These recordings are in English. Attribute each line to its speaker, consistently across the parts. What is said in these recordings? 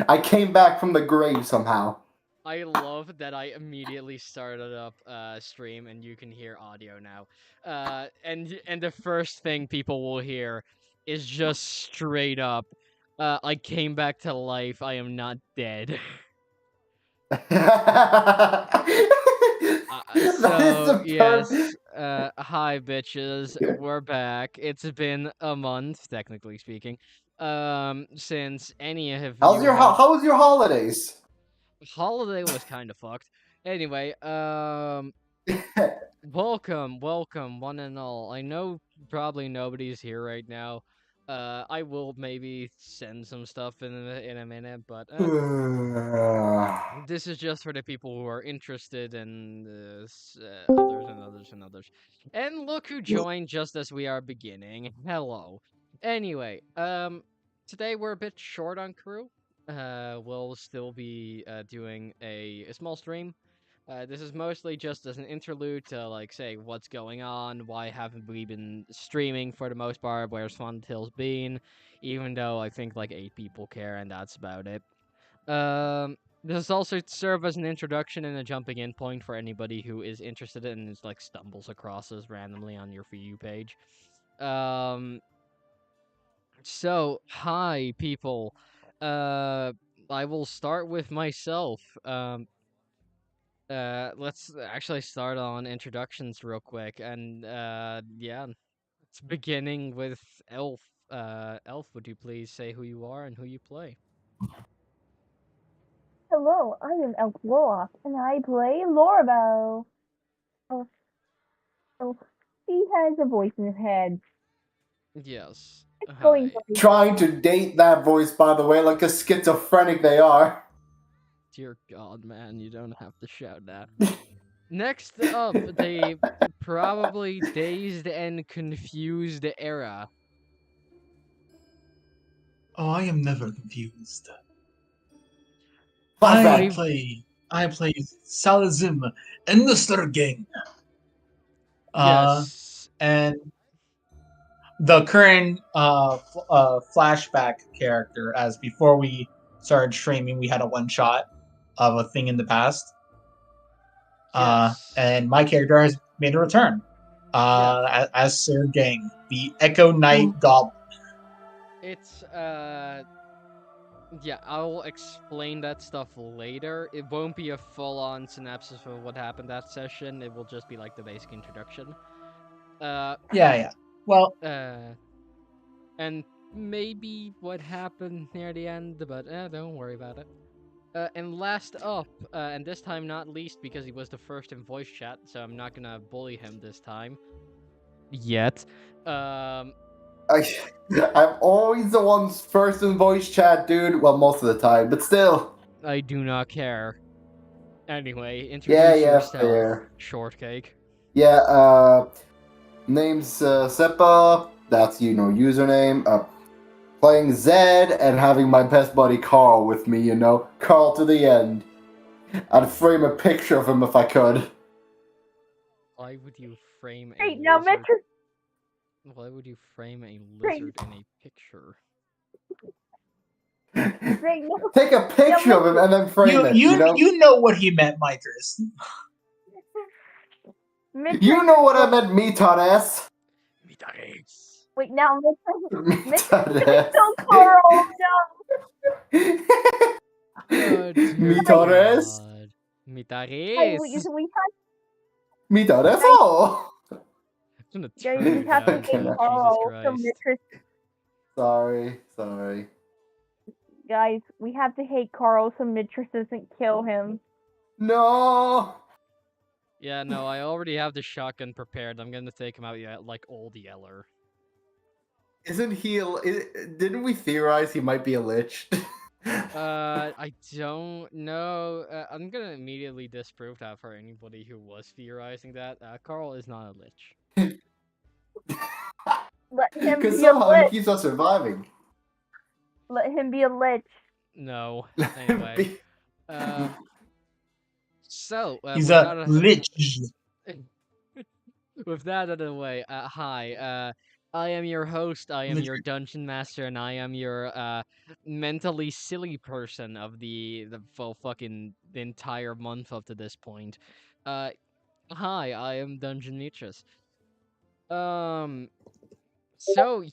Speaker 1: I came back from the grave somehow.
Speaker 2: I love that I immediately started up stream and you can hear audio now. And the first thing people will hear is just straight up, I came back to life. I am not dead. So yes, hi bitches, we're back. It's been a month, technically speaking, since any of you have.
Speaker 1: How was your holidays?
Speaker 2: Holiday was kind of fucked. Anyway, welcome, one and all. I know probably nobody's here right now. I will maybe send some stuff in a minute, but this is just for the people who are interested and others and others and others. And look who joined just as we are beginning. Hello. Anyway, today we're a bit short on crew. We'll still be doing a small stream. This is mostly just as an interlude to like say what's going on, why haven't we been streaming for the most part, where's Fun Till's been, even though I think like 8 people care and that's about it. This is also to serve as an introduction and a jumping in point for anybody who is interested and is like stumbles across us randomly on your For You page. So hi people. I will start with myself. Let's actually start on introductions real quick, and yeah, it's beginning with Elf. Elf, would you please say who you are and who you play?
Speaker 3: Hello, I am Elfwarlock, and I play Lorabelle. Oh, he has a voice in his head.
Speaker 2: Yes.
Speaker 3: It's going
Speaker 1: Trying to date that voice, by the way, like a schizophrenic they are.
Speaker 2: Dear God, man, you don't have to shout that. Next up, the probably dazed and confused era.
Speaker 4: Oh, I am never confused.
Speaker 1: Fun
Speaker 4: I
Speaker 1: fact.
Speaker 4: play Salasim in the Sturgang.
Speaker 2: Yes.
Speaker 4: And the current flashback character, as before we started streaming, we had a one shot of a thing in the past.
Speaker 2: Yes.
Speaker 4: And my character has made a return. As Sir Gang, the Echo Knight Goblin.
Speaker 2: It's yeah, I'll explain that stuff later. It won't be a full-on synopsis of what happened that session. It will just be like the basic introduction.
Speaker 4: Yeah. Well,
Speaker 2: and maybe what happened near the end, but don't worry about it. And last up, and this time not least because he was the first in voice chat, so I'm not gonna bully him this time. Yet.
Speaker 1: I'm always the one first in voice chat, dude. Well, most of the time, but still.
Speaker 2: I do not care. Anyway, introduce yourself, fair. Shortcake.
Speaker 1: Yeah, name's Sepaa. That's, username. Playing Zed and having my best buddy Carl with me, Carl to the end. I'd frame a picture of him if I could.
Speaker 2: Why would you frame
Speaker 3: a lizard?
Speaker 2: Why would you frame a lizard in a picture?
Speaker 1: Take a picture of him and then frame it.
Speaker 4: You know what he meant, Micros.
Speaker 1: You know what I meant, Mitares.
Speaker 2: Mitares.
Speaker 3: Wait, now Mitares. No, Carl, no.
Speaker 1: Mitares.
Speaker 2: Mitares.
Speaker 1: Mitares. Oh.
Speaker 3: Guys, we have to hate Carl so Mistress.
Speaker 1: Sorry.
Speaker 3: Guys, we have to hate Carl so Mistress doesn't kill him.
Speaker 1: No.
Speaker 2: Yeah, no, I already have the shotgun prepared. I'm gonna take him out like Old Yeller.
Speaker 1: Isn't he? Didn't we theorize he might be a lich?
Speaker 2: I don't know. I'm gonna immediately disprove that for anybody who was theorizing that. Carl is not a lich.
Speaker 3: Let him be
Speaker 1: somehow
Speaker 3: a lich.
Speaker 1: He keeps us surviving.
Speaker 3: Let him be a lich.
Speaker 2: No. Anyway. So
Speaker 4: he's a lich.
Speaker 2: With that out of the way, hi. I am your host, I am your dungeon master, and I am your mentally silly person of the full fucking the entire month up to this point. Uh Hi, I am Dungeon Nitrous. So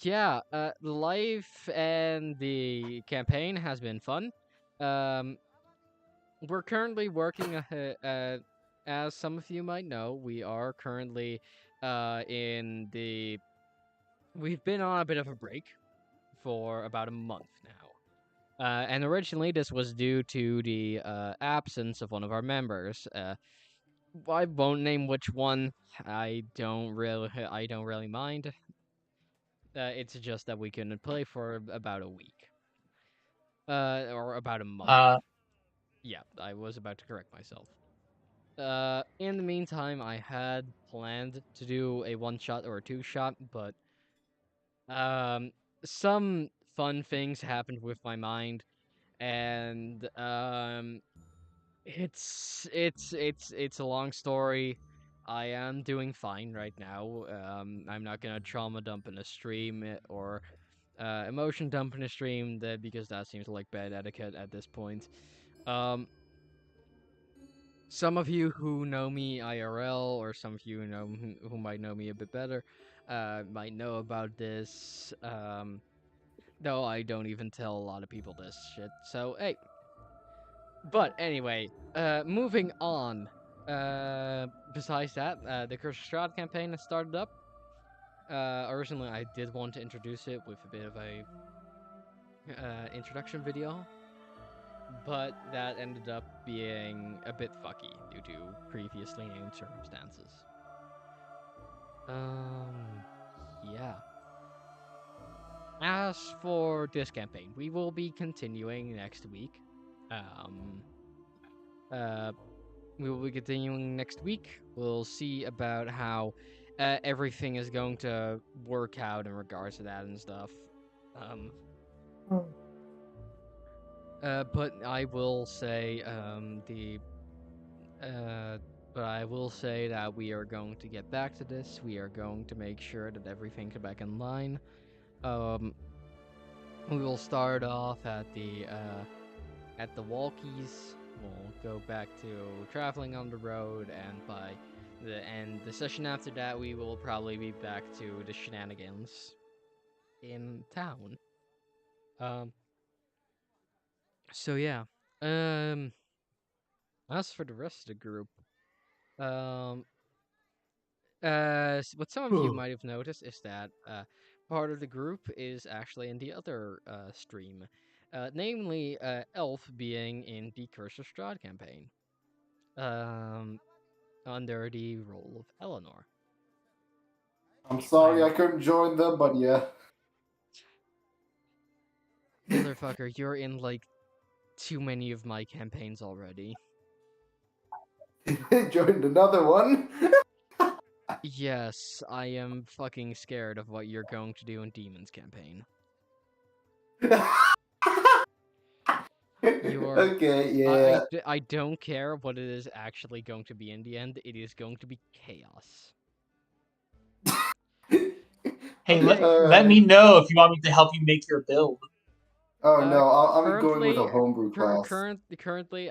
Speaker 2: yeah, life and the campaign has been fun. Um we're currently working as some of you might know, we are currently in the we've been on a bit of a break for about a month now. And originally, this was due to the absence of one of our members. I won't name which one. I don't really mind. It's just that we couldn't play for about a week, or about a month. Yeah, I was about to correct myself. In the meantime, I had planned to do a one shot or a two shot, but um, some fun things happened with my mind, and it's a long story. I am doing fine right now. I'm not gonna trauma dump in a stream or emotion dump in a stream that because that seems like bad etiquette at this point. Um, some of you who know me IRL, or some of you who might know me a bit better, might know about this. Though I don't even tell a lot of people this shit. So hey. But anyway, moving on. Besides that, the Curse of Strahd campaign has started up. Originally, I did want to introduce it with a bit of a introduction video, but that ended up being a bit fucky due to previously named circumstances. Yeah. As for this campaign, we will be continuing next week. We will be continuing next week. We'll see about how everything is going to work out in regards to that and stuff. But I will say but I will say that we are going to get back to this. We are going to make sure that everything is back in line. We will start off at the walkies. We'll go back to traveling on the road, and by the session after that, we will probably be back to the shenanigans in town. So yeah. As for the rest of the group, um, what some of you might have noticed is that part of the group is actually in the other stream, namely Elf being in the Curse of Strahd campaign, under the role of Eleanor.
Speaker 1: I'm sorry I couldn't join them, but yeah.
Speaker 2: Motherfucker, you're in like too many of my campaigns already.
Speaker 1: Joined another one.
Speaker 2: Yes, I am fucking scared of what you're going to do in Demon's campaign.
Speaker 1: Okay, yeah.
Speaker 2: I don't care what it is actually going to be in the end. It is going to be chaos.
Speaker 4: Hey,
Speaker 2: Okay.
Speaker 4: let me know if you want me to help you make your build.
Speaker 1: Oh no, I'm going with a homebrew class.
Speaker 2: Currently,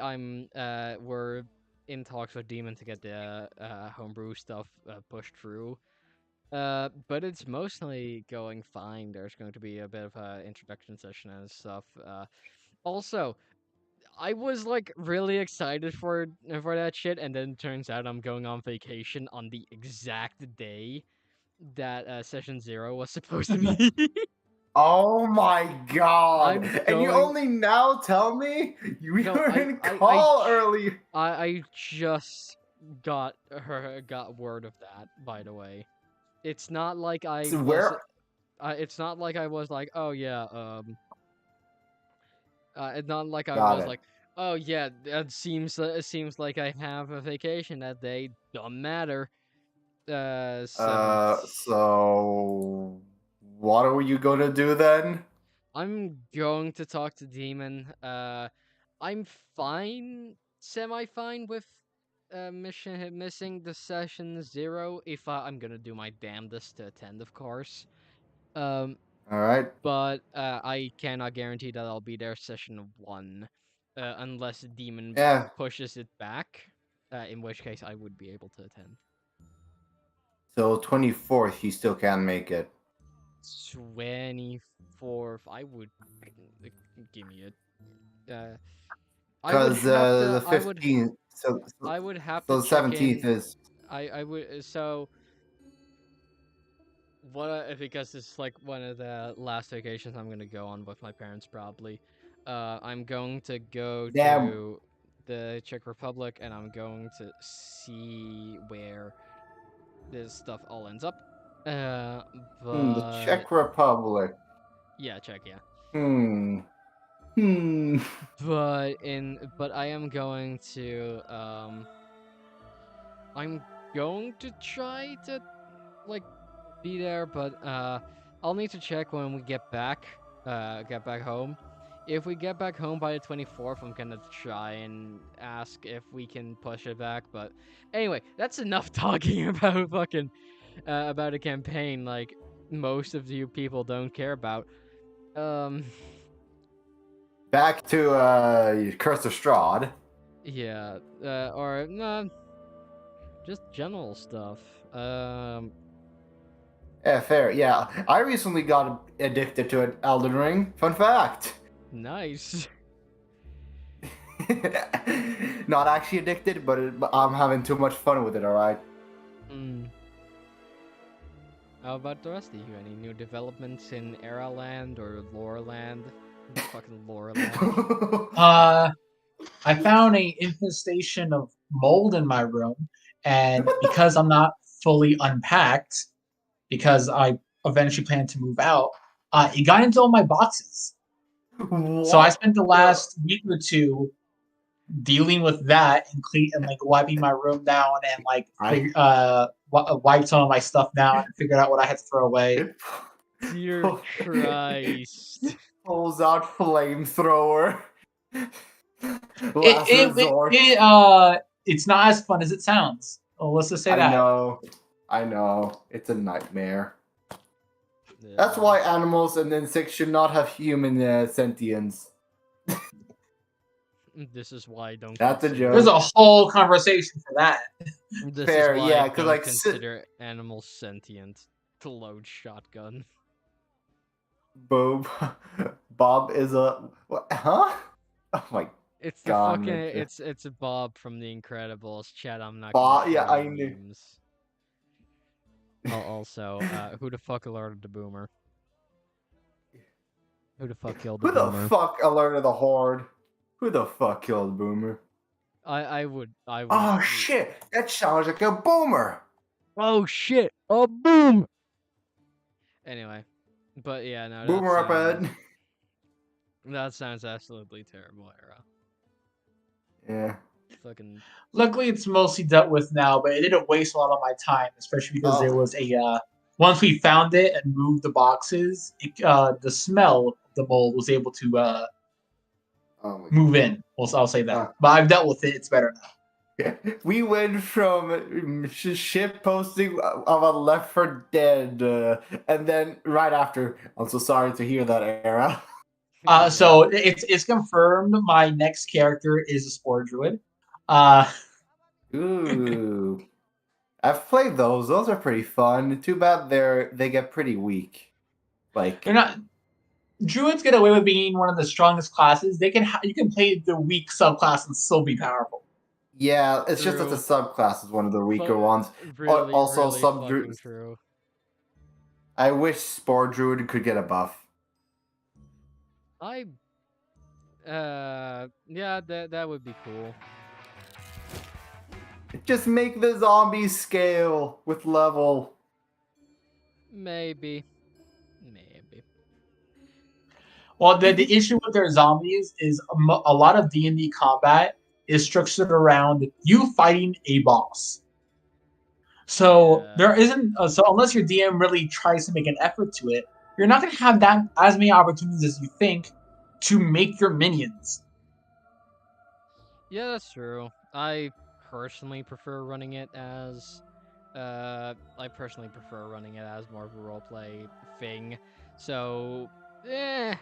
Speaker 2: we're in talks with Demon to get the homebrew stuff pushed through. But it's mostly going fine. There's going to be a bit of a introduction session and stuff. Also, I was like really excited for that shit, and then turns out I'm going on vacation on the exact day that session 0 was supposed to be.
Speaker 1: Oh my god! And you
Speaker 2: going-
Speaker 1: only now tell me? You
Speaker 2: No,
Speaker 1: were
Speaker 2: I-
Speaker 1: in
Speaker 2: I-
Speaker 1: call
Speaker 2: I-
Speaker 1: early.
Speaker 2: I just got word of that. By the way, it's not like I
Speaker 1: So
Speaker 2: was.
Speaker 1: where?
Speaker 2: It's not like I was like, oh yeah, it's not like I
Speaker 1: Got
Speaker 2: was
Speaker 1: it.
Speaker 2: like, oh yeah, it seems like I have a vacation that day. Don't matter.
Speaker 1: So what are you gonna do then?
Speaker 2: I'm going to talk to Demon. I'm fine, semi-fine with missing the session 0 if I'm gonna do my damnedest to attend, of course.
Speaker 1: All right.
Speaker 2: But I cannot guarantee that I'll be there session 1, unless the demon
Speaker 1: Yeah.
Speaker 2: pushes it back. In which case, I would be able to attend.
Speaker 1: So 24th, you still can make it.
Speaker 2: 24th, I would give me it.
Speaker 1: Because the
Speaker 2: I would
Speaker 1: 15th.
Speaker 2: I would have
Speaker 1: So
Speaker 2: to
Speaker 1: the
Speaker 2: check
Speaker 1: 17th
Speaker 2: in.
Speaker 1: is.
Speaker 2: I would so what because this is like one of the last vacations I'm gonna go on with my parents probably. I'm going to go
Speaker 1: Damn.
Speaker 2: to the Czech Republic and I'm going to see where this stuff all ends up.
Speaker 1: The
Speaker 2: But
Speaker 1: Czech Republic.
Speaker 2: yeah, Czech, yeah.
Speaker 1: Hmm.
Speaker 2: But I am going to I'm going to try to like be there, but I'll need to check when we get back home. If we get back home by the 24th, I'm gonna try and ask if we can push it back. But anyway, that's enough talking about fucking about a campaign like most of you people don't care about.
Speaker 1: Back to Curse of Strahd.
Speaker 2: Yeah, or no, just general stuff.
Speaker 1: Yeah, fair. Yeah, I recently got addicted to an Elden Ring. Fun fact.
Speaker 2: Nice.
Speaker 1: Not actually addicted, but I'm having too much fun with it. All right.
Speaker 2: How about the rest of you? Any new developments in Era Land or Lore Land? Fucking Lore Land.
Speaker 4: I found a infestation of mold in my room, and because I'm not fully unpacked, because I eventually plan to move out, it got into all my boxes. So I spent the last week or two dealing with that and like wiping my room down and like wiped some of my stuff down and figured out what I had to throw away.
Speaker 2: Dear Christ!
Speaker 1: Pulls out flamethrower.
Speaker 4: It's not as fun as it sounds. Well, let's just say that.
Speaker 1: I know. It's a nightmare. Yeah. That's why animals and insects should not have human sentience.
Speaker 2: This is why I don't.
Speaker 1: That's a joke.
Speaker 4: There's a whole conversation for that.
Speaker 2: This
Speaker 1: Fair,
Speaker 2: is why
Speaker 1: yeah,
Speaker 2: I
Speaker 1: because
Speaker 2: don't consider animals sentient to load shotgun.
Speaker 1: Bob is a what? Huh? Oh my
Speaker 2: it's
Speaker 1: god!
Speaker 2: The fucking it's Bob from The Incredibles. Chat. I'm not.
Speaker 1: Bob, yeah, I knew.
Speaker 2: Also, who the fuck alerted the boomer? Who the fuck killed the
Speaker 1: Who
Speaker 2: boomer?
Speaker 1: the fuck alerted the horde? Who the fuck killed Boomer?
Speaker 2: I would.
Speaker 1: Oh shit! That sounds like a boomer.
Speaker 2: Oh shit! A boom. Anyway, but yeah, no.
Speaker 1: Boomer up ahead.
Speaker 2: That sounds absolutely terrible, Era.
Speaker 1: Yeah.
Speaker 2: Fucking.
Speaker 4: Luckily, it's mostly dealt with now, but it didn't waste a lot of my time, especially because there was a. Once we found it and moved the boxes, the smell of the mold was able to move in. Well, I'll say that. But I've dealt with it. It's better now.
Speaker 1: We went from ship posting of a Left 4 Dead, and then right after, I'm so sorry to hear that, Era.
Speaker 4: So it's confirmed my next character is a Spore Druid.
Speaker 1: Ooh. I've played those. Those are pretty fun. Too bad they get pretty weak. Like
Speaker 4: they're not. Druids get away with being one of the strongest classes. You can play the weak subclass and still be powerful.
Speaker 1: Yeah, it's just that the subclass is one of the weaker ones.
Speaker 2: Really,
Speaker 1: also,
Speaker 2: really true.
Speaker 1: I wish Spore Druid could get a buff.
Speaker 2: Yeah, that would be cool.
Speaker 1: Just make the zombies scale with level.
Speaker 2: Maybe.
Speaker 4: Well, the issue with their zombies is a lot of D&D combat is structured around you fighting a boss. So there isn't. So unless your DM really tries to make an effort to it, you're not going to have that as many opportunities as you think to make your minions.
Speaker 2: Yeah, that's true. I personally prefer running it as I personally prefer running it as more of a roleplay thing. So, eh.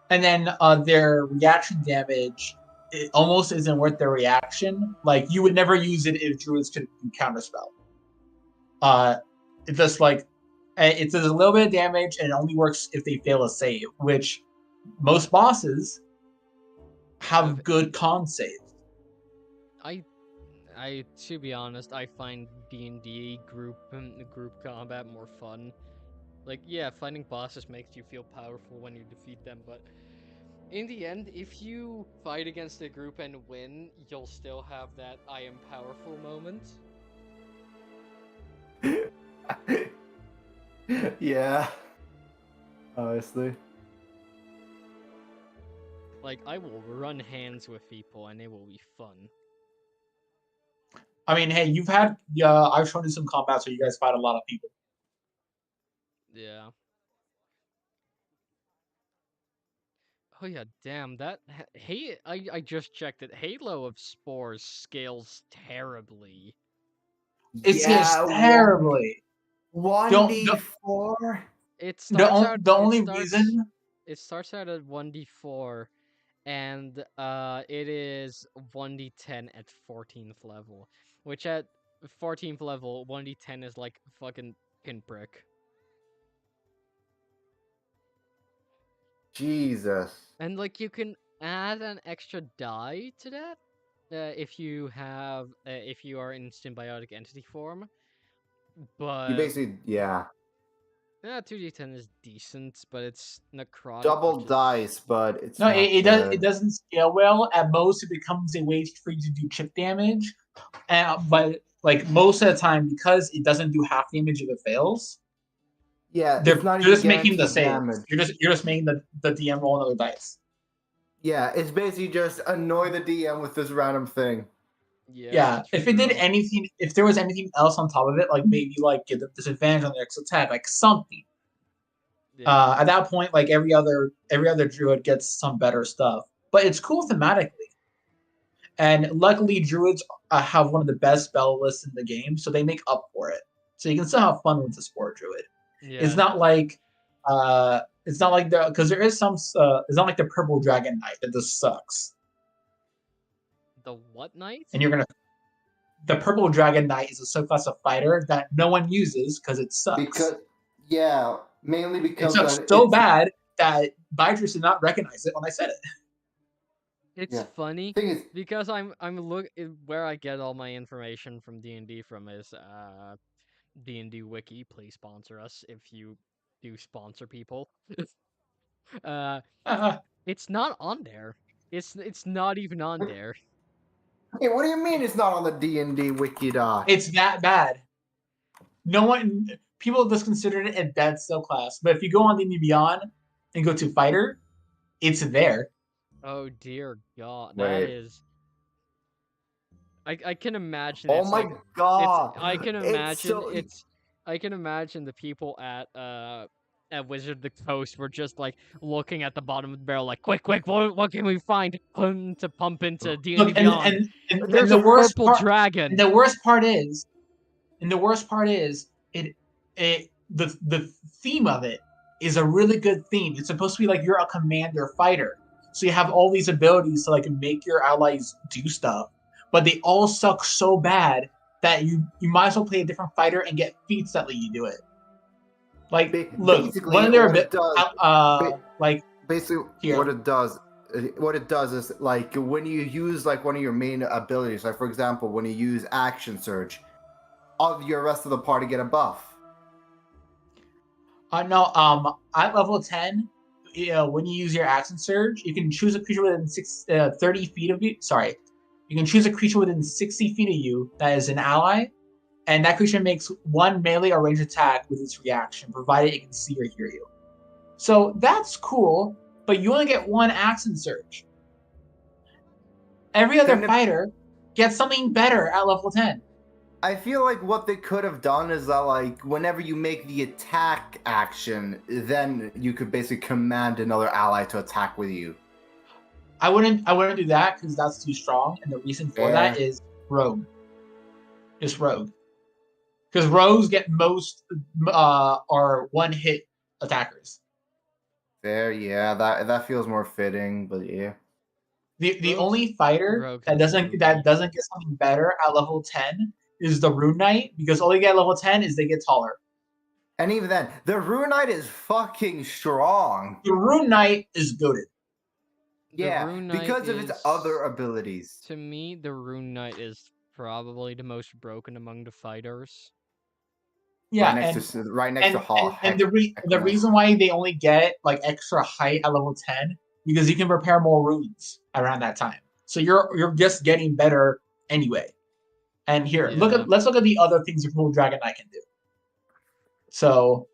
Speaker 4: And then their reaction damage, it almost isn't worth their reaction. Like, you would never use it if druids could counterspell. It just like it does a little bit of damage, and it only works if they fail a save, which most bosses have good con saves.
Speaker 2: I to be honest, I find D&D group combat more fun. Like, yeah, fighting bosses makes you feel powerful when you defeat them, but in the end, if you fight against a group and win, you'll still have that I am powerful moment.
Speaker 1: Yeah. Honestly.
Speaker 2: Like, I will run hands with people and it will be fun.
Speaker 4: I mean, hey, I've shown you some combats where you guys fight a lot of people.
Speaker 2: Yeah. Oh yeah, damn, that hey, I just checked it. Halo of Spores scales terribly.
Speaker 4: It scales terribly.
Speaker 1: 1d4?
Speaker 2: It starts out
Speaker 4: The only reason
Speaker 2: it starts out at 1d4 and it is 1d10 at 14th level, which at 14th level 1d10 is like fucking pinprick.
Speaker 1: Jesus.
Speaker 2: And like you can add an extra die to that if you are in symbiotic entity form. But
Speaker 1: You basically, yeah.
Speaker 2: 2d10 is decent, but it's necrotic.
Speaker 1: Double
Speaker 2: which is-
Speaker 1: dice, but it's
Speaker 4: no,
Speaker 1: not
Speaker 4: it
Speaker 1: good.
Speaker 4: doesn't scale well. At most, it becomes a way for you to do chip damage, but like most of the time, because it doesn't do half damage if it fails.
Speaker 1: Yeah,
Speaker 4: You're
Speaker 1: it's not
Speaker 4: just
Speaker 1: even
Speaker 4: making the
Speaker 1: guaranteed
Speaker 4: save.
Speaker 1: damage.
Speaker 4: You're just making the DM roll another dice.
Speaker 1: Yeah, it's basically just annoy the DM with this random thing.
Speaker 4: Yeah, if it did
Speaker 2: true.
Speaker 4: anything, if there was anything else on top of it, like maybe like give them disadvantage on their next attack, like something.
Speaker 2: Yeah.
Speaker 4: At that point, like every other druid gets some better stuff, but it's cool thematically. And luckily, druids have one of the best spell lists in the game, so they make up for it. So you can still have fun with the sport druid.
Speaker 2: Yeah.
Speaker 4: It's not like because there is some. It's not like the purple dragon knight that just sucks.
Speaker 2: The what knight?
Speaker 4: And the purple dragon knight is a subclass of fighter that no one uses because it sucks.
Speaker 1: Mainly because
Speaker 4: it sucks so bad that Beatrice did not recognize it when I said it.
Speaker 2: It's funny
Speaker 1: Thing is,
Speaker 2: because I'm where I get all my information from D&D from is D&D Wiki. Please sponsor us if you do sponsor people. It's not on there. It's not even on there.
Speaker 1: Hey, what do you mean it's not on the D&D wiki doc?
Speaker 4: It's that bad. People just considered it a dead subclass, but if you go on D&D Beyond and go to fighter, it's there.
Speaker 2: Oh dear God,
Speaker 1: Wait.
Speaker 2: that is. I can imagine.
Speaker 1: Oh
Speaker 2: it's
Speaker 1: my
Speaker 2: like,
Speaker 1: God!
Speaker 2: I can imagine
Speaker 1: It's
Speaker 2: I can imagine the people at Wizard of the Coast were just like looking at the bottom of the barrel, like, quick, what can we find to pump into D&D
Speaker 4: Look,
Speaker 2: Beyond?
Speaker 4: and
Speaker 2: There's
Speaker 4: the
Speaker 2: a
Speaker 4: worst
Speaker 2: purple
Speaker 4: part,
Speaker 2: dragon.
Speaker 4: And the worst part is, the theme of it is a really good theme. It's supposed to be like you're a commander fighter, so you have all these abilities to like make your allies do stuff, but they all suck so bad that you might as well play a different fighter and get feats that let you do it. Like, look, one of their
Speaker 1: what it does is like when you use like one of your main abilities, like for example, when you use action surge, all of your rest of the party get a buff.
Speaker 4: At level 10, when you use your action surge, you can choose a creature within 30 feet of you. Sorry, you can choose a creature within 60 feet of you that is an ally, and that creature makes one melee or ranged attack with its reaction, provided it can see or hear you. So that's cool, but you only get one action surge. Every other fighter gets something better at level 10.
Speaker 1: I feel like what they could have done is that, like, whenever you make the attack action, then you could basically command another ally to attack with you.
Speaker 4: I wouldn't do that because that's too strong, and the reason for that is rogue. It's rogue. Because rogues get most are one-hit attackers.
Speaker 1: Fair, yeah, that feels more fitting, but yeah.
Speaker 4: The
Speaker 2: Rogues-
Speaker 4: only fighter
Speaker 2: rogue
Speaker 4: that
Speaker 2: has
Speaker 4: doesn't
Speaker 2: ruby.
Speaker 4: get something better at level 10 is the Rune Knight, because all they get at level 10 is they get taller.
Speaker 1: And even then, the Rune Knight is fucking strong.
Speaker 4: The Rune Knight is goated.
Speaker 2: The
Speaker 1: Yeah,
Speaker 2: Rune Knight
Speaker 1: because of its
Speaker 2: is-
Speaker 1: other abilities.
Speaker 2: To me, the Rune Knight is probably the most broken among the fighters.
Speaker 4: Yeah,
Speaker 1: right next to Hall.
Speaker 4: and the reason why they only get like extra height at level 10 because you can prepare more runes around that time. So you're just getting better anyway. And here,
Speaker 2: Yeah.
Speaker 4: let's look at the other things your Purple Dragon Knight can do. So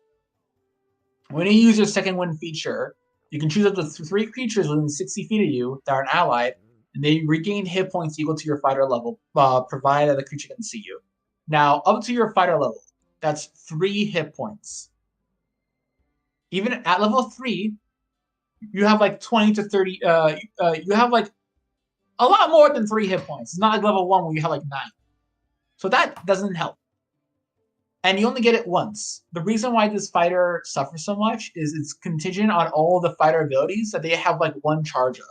Speaker 4: when you use your second wind feature, you can choose up to 3 creatures within 60 feet of you that are an ally, and they regain hit points equal to your fighter level, provided the creature can see you. Now, up to your fighter level, that's 3 hit points. Even at level 3, you have like 20 to 30. You have like a lot more than 3 hit points. It's not like level 1 where you have like 9. So that doesn't help. And you only get it once. The reason why this fighter suffers so much is it's contingent on all the fighter abilities that they have like 1 charge of.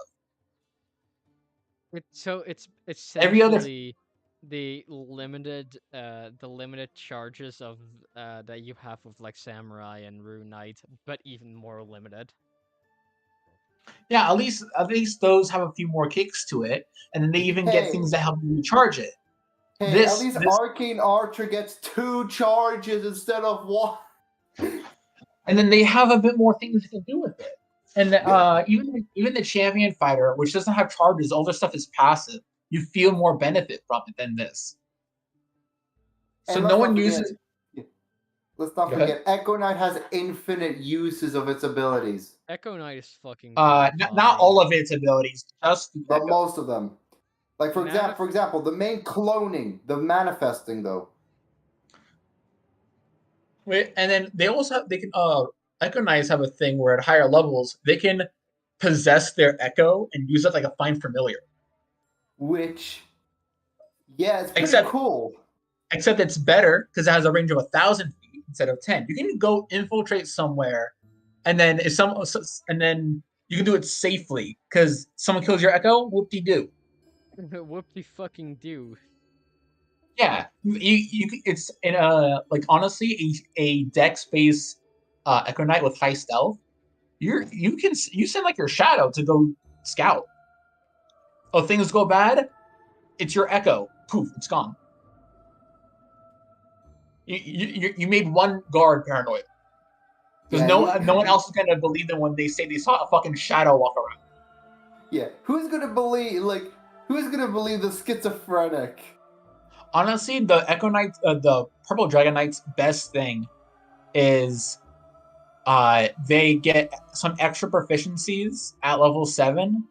Speaker 2: It's
Speaker 4: Every other-
Speaker 2: essentially the limited charges of that you have with like Samurai and Rune Knight, but even more limited.
Speaker 4: Yeah, at least those have a few more kicks to it, and then they even get
Speaker 1: Hey.
Speaker 4: things that help you recharge it.
Speaker 1: Hey, at least Arcane Archer gets 2 charges instead of 1.
Speaker 4: And then they have a bit more things they can do with it. And even the champion fighter, which doesn't have charges, all their stuff is passive. You feel more benefit from it than this. So
Speaker 1: And
Speaker 4: no one uses.
Speaker 1: Let's not
Speaker 4: Go ahead.
Speaker 1: forget, Echo Knight has infinite uses of its abilities.
Speaker 2: Echo Knight is fucking.
Speaker 4: Not all of its abilities, just the
Speaker 1: But
Speaker 4: Echo.
Speaker 1: most of them. Like for example, the main cloning, the manifesting though.
Speaker 4: Wait, and then they also have, they can Echo Knights have a thing where at higher levels they can possess their Echo and use it like a Find Familiar.
Speaker 1: Which, yeah, it's pretty
Speaker 4: Except-
Speaker 1: cool.
Speaker 4: Except it's better because it has a range of 1,000 feet instead of 10. You can go infiltrate somewhere, and then you can do it safely because someone kills your Echo. Whoop-de-doo.
Speaker 2: Whoop-de fucking do.
Speaker 4: Yeah, it's in like honestly a dex based Echo Knight with high stealth. You send like your shadow to go scout. Oh, things go bad, it's your Echo. Poof, it's gone. You made 1 guard paranoid because
Speaker 1: Yeah,
Speaker 4: no one else is gonna believe them when they say they saw a fucking shadow walk around.
Speaker 1: Yeah, who's gonna believe the schizophrenic?
Speaker 4: Honestly, the Echo Knight, the Purple Dragon Knight's best thing is they get some extra proficiencies at level 7,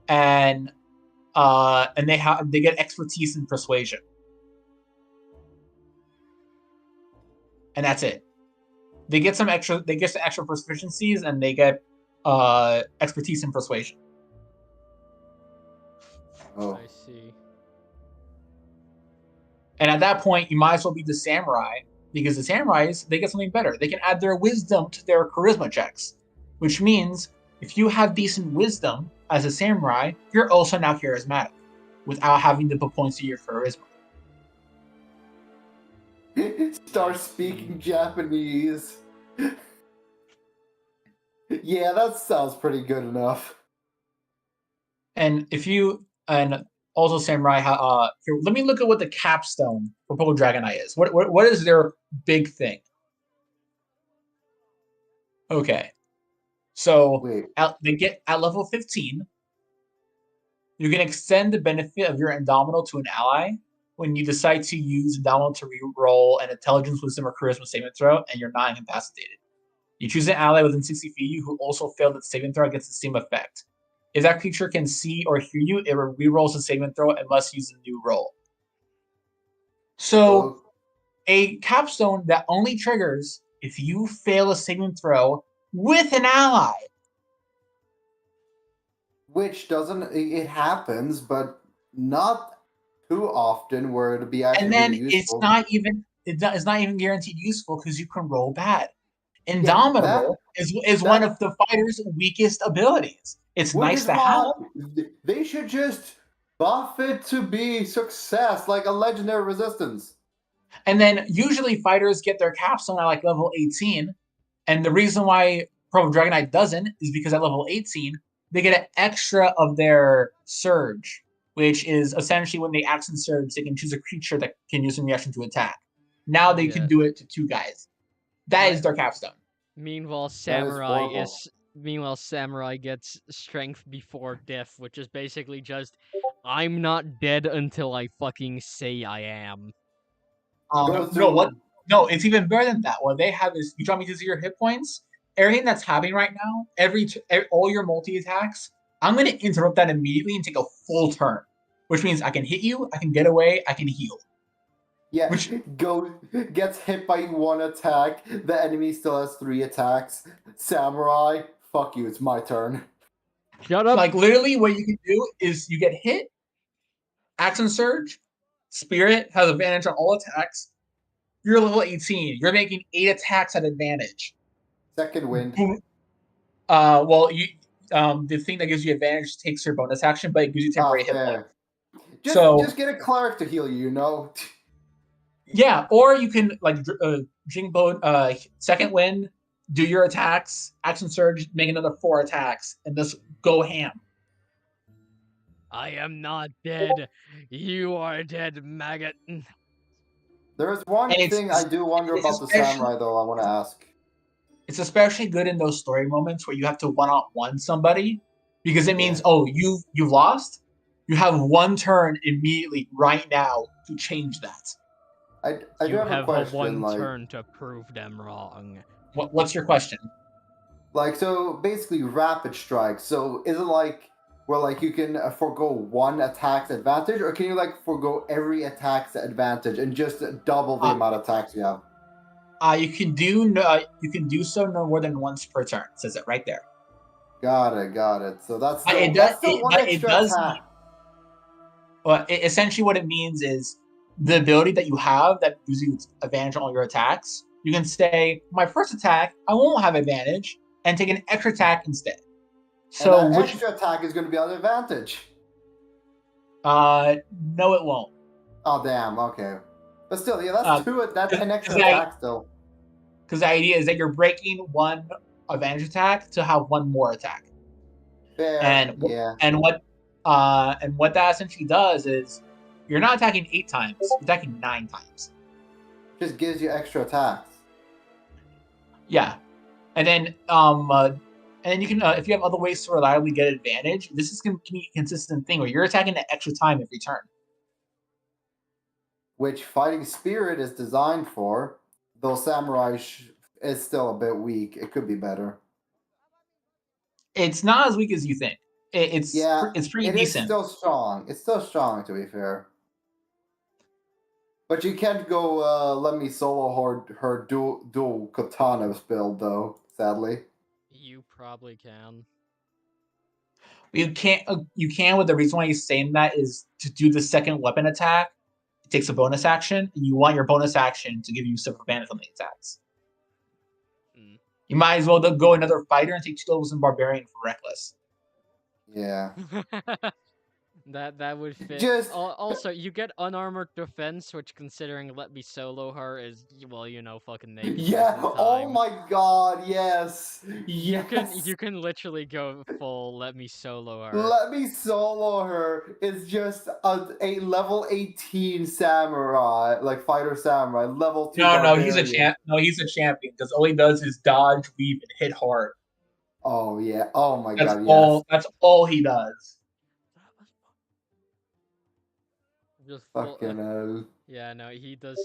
Speaker 4: and they get expertise in persuasion, and that's it. They get some extra proficiencies, and they get expertise in persuasion.
Speaker 1: Oh.
Speaker 2: I see.
Speaker 4: And at that point, you might as well be the samurai, because the samurais, they get something better. They can add their wisdom to their charisma checks, which means if you have decent wisdom as a samurai, you're also now charismatic without having to put points to your charisma.
Speaker 1: Start speaking Japanese. Yeah, that sounds pretty good enough.
Speaker 4: And also samurai, here, let me look at what the capstone for Purple Dragon Eye is. What is their big thing? Okay, so
Speaker 1: Wait.
Speaker 4: they get at level 15. You can extend the benefit of your Indomitable to an ally when you decide to use Indomitable to re-roll an Intelligence, Wisdom, or Charisma saving throw, and you're not incapacitated. You choose an ally within 60 feet of you who also failed its saving throw against the same effect. If that creature can see or hear you, it re-rolls a saving throw and must use a new roll. So, a capstone that only triggers if you fail a saving throw with an ally.
Speaker 1: Which doesn't, it happens, but not too often where it'd be actually
Speaker 4: And then
Speaker 1: really useful.
Speaker 4: it's not even guaranteed useful because you can roll bad.
Speaker 1: Yeah,
Speaker 4: Indomitable is one of the fighter's weakest abilities. It's
Speaker 1: which
Speaker 4: nice
Speaker 1: is
Speaker 4: to
Speaker 1: why
Speaker 4: have.
Speaker 1: they should just buff it to be success, like a legendary resistance.
Speaker 4: And then usually fighters get their capstone at like level 18. And the reason why Pro Dragon Knight doesn't is because at level 18, they get an extra of their surge, which is essentially when they action surge, they can choose a creature that can use a reaction to attack. Now they can do it to 2 guys. That is their capstone.
Speaker 2: Meanwhile,
Speaker 1: horrible.
Speaker 2: Samurai gets strength before death, which is basically just I'm not dead until I fucking say I am.
Speaker 4: No, it's even better than that. What they have is you want me to see your hit points. Everything that's happening right now, all your multi attacks, I'm going to interrupt that immediately and take a full turn, which means I can hit you, I can get away, I can heal.
Speaker 1: Yeah, gets hit by 1 attack. The enemy still has 3 attacks. Samurai, fuck you, it's my turn.
Speaker 2: Shut up.
Speaker 4: Like literally, what you can do is you get hit, action surge, spirit has advantage on all attacks. You're level 18. You're making 8 attacks at advantage.
Speaker 1: Second wind.
Speaker 4: Well, the thing that gives you advantage takes your bonus action, but it gives you temporary hit points.
Speaker 1: Just get a cleric to heal you,
Speaker 4: Yeah, or you can like Jingbo, second wind, do your attacks, action surge, make another 4 attacks, and just go ham.
Speaker 2: I am not dead. You are dead, maggot.
Speaker 1: There is one thing I do wonder about the samurai, though. I want to ask.
Speaker 4: It's especially good in those story moments where you have to one-on-one somebody, because it means you lost. You have 1 turn immediately right now to change that.
Speaker 1: I do have a question.
Speaker 2: Turn to prove them wrong.
Speaker 4: What's your question?
Speaker 1: So basically rapid strike. So is it like where you can forego 1 attack's advantage, or can you forego every attack's advantage and just double the amount of attacks you have?
Speaker 4: You can do so no more than once per turn. It says it right there.
Speaker 1: Got it. So that's
Speaker 4: it does. Well, essentially what it means is the ability that you have that gives you advantage on all your attacks. You can say, my first attack, I won't have advantage, and take an extra attack instead. So
Speaker 1: and that extra attack is going to be on advantage.
Speaker 4: No, it won't.
Speaker 1: Oh damn. Okay, but still, that's 2. That's an extra attack still.
Speaker 4: Because the idea is that you're breaking 1 advantage attack to have 1 more attack.
Speaker 1: Fair.
Speaker 4: And what that essentially does is you're not attacking 8 times, you're attacking 9 times.
Speaker 1: Just gives you extra attacks.
Speaker 4: Yeah, and then you can if you have other ways to reliably get advantage, this is going to be a consistent thing where you're attacking an extra time every turn.
Speaker 1: Which Fighting Spirit is designed for, though Samurai is still a bit weak. It could be better.
Speaker 4: It's not as weak as you think. It's pretty decent.
Speaker 1: It's still strong. It's still strong, to be fair. But you can't go let me solo her dual katana build, though, sadly.
Speaker 2: You probably can.
Speaker 4: You can, but the reason why he's saying that is to do the second weapon attack, it takes a bonus action, and you want your bonus action to give you some advantage on the attacks. You might as well go another fighter and take 2 levels in Barbarian for Reckless.
Speaker 1: Yeah.
Speaker 2: That would fit. Also, you get unarmored defense, which, considering let me solo her, is fucking naked.
Speaker 1: Yeah. Oh my god. Yes. Yes.
Speaker 2: You can literally go full let me solo her.
Speaker 1: Let me solo her is just a level 18 samurai, fighter samurai, level 2.
Speaker 4: No, he's a champ. No, he's a champion because all he does is dodge, weave, and hit hard.
Speaker 1: Oh yeah. Oh my god.
Speaker 4: Yes. That's all he does.
Speaker 2: Just
Speaker 1: fucking hell.
Speaker 2: Yeah, no, he does.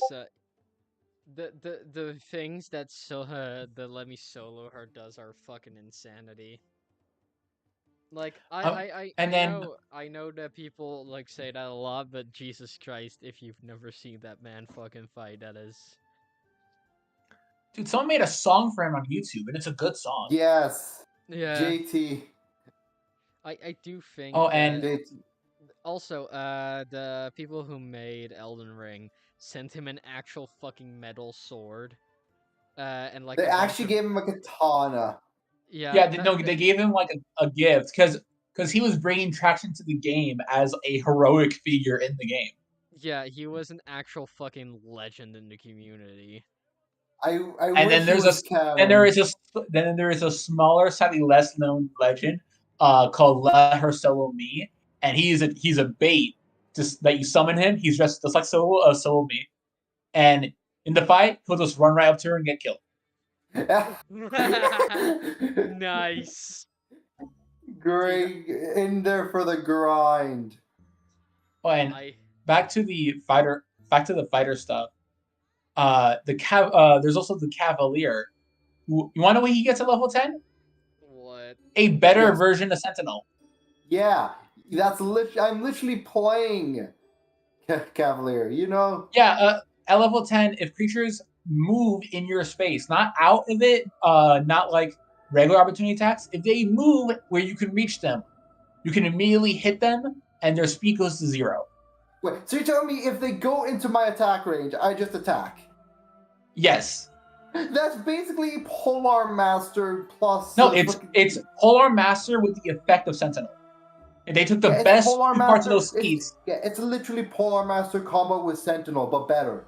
Speaker 2: The things that the let me solo her does are fucking insanity. I know that people say that a lot, but Jesus Christ, if you've never seen that man fucking fight, that is.
Speaker 4: Dude, someone made a song for him on YouTube, and it's a good song.
Speaker 1: Yes.
Speaker 2: Yeah.
Speaker 1: JT.
Speaker 2: I do think.
Speaker 4: Oh, and
Speaker 2: Also, the people who made Elden Ring sent him an actual fucking metal sword. And like
Speaker 1: They
Speaker 2: a bunch
Speaker 1: actually
Speaker 2: of
Speaker 1: gave him a katana.
Speaker 2: yeah,
Speaker 4: no, they gave him like a gift because he was bringing traction to the game as a heroic figure in the game.
Speaker 2: yeah, he was an actual fucking legend in the community.
Speaker 1: I
Speaker 4: And
Speaker 1: wish
Speaker 4: then
Speaker 1: he
Speaker 4: there's
Speaker 1: was
Speaker 4: then there
Speaker 1: canon.
Speaker 4: is a smaller, slightly less known legend called Let Her Solo Me, and he's a bait just that you summon him. He's just like Solo Me, and in the fight he'll just run right up to her and get killed.
Speaker 2: Nice.
Speaker 1: Great in there for the grind.
Speaker 4: Oh, and
Speaker 2: I
Speaker 4: back to the fighter stuff. There's also the Cavalier. You want to know when he gets at level 10?
Speaker 2: what?
Speaker 4: A better
Speaker 1: Yes.
Speaker 4: version of Sentinel.
Speaker 1: Yeah, I'm literally playing Cavalier. You know.
Speaker 4: Yeah, at level 10, if creatures move in your space, not out of it, not like regular opportunity attacks, if they move where you can reach them, you can immediately hit them and their speed goes to 0.
Speaker 1: Wait, so you're telling me if they go into my attack range, I just attack?
Speaker 4: Yes.
Speaker 1: That's basically Polar Master plus.
Speaker 4: No, it's Polar Master with the effect of Sentinel. And they took the best parts of those feats.
Speaker 1: It's literally Polar Master combo with Sentinel, but better.